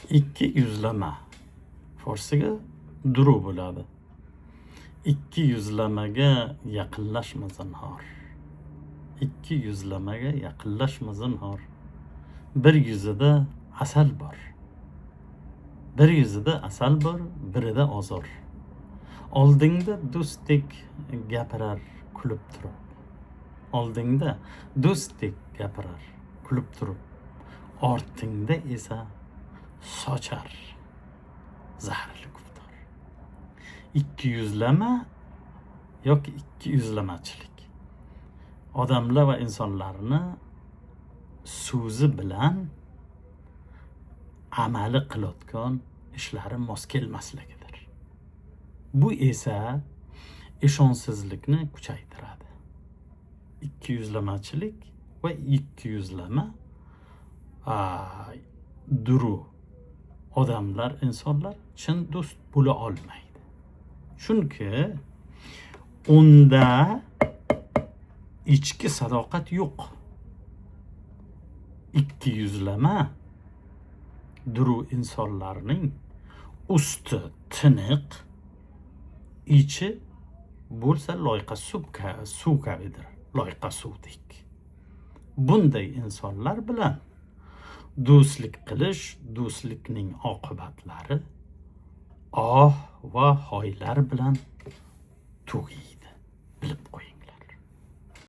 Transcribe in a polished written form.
ikki yuzlama forsiga duru bo'ladi. Ikki yuzlamaga yaqinlashma zinhor. Ikki yuzlamaga yaqinlashma zinhor. Bir yuzida asal bor. Bir yuzida asal bor, birida ozor. Oldingda do'stdek gapirar kulib turib. Oldingda do'stdek gapirar kulib turib. Ortingda esa sochar zaharli guftor. Ikki yuzlama yoki ikki yuzlamachilik. Odamlar va insonlarni so'zi bilan amali qilayotgan ishlari mos kelmasligidir. Bu esa ishonchsizlikni kuchaytiradi. Ikki yuzlamachilik va ikki yuzlama duru odamlar, insonlar chin do'st bo'la olmaydi. Chunki unda ichki sadoqat yo'q. Ikki yuzlama duru insonlarning usti tiniq, ichi bo'lsa loyqa suv kabidir, loyqa suvdek. Bunday insonlar bilan do'stlik qilish, do'stlikning oqibatlari va hoylar bilan tugaydi.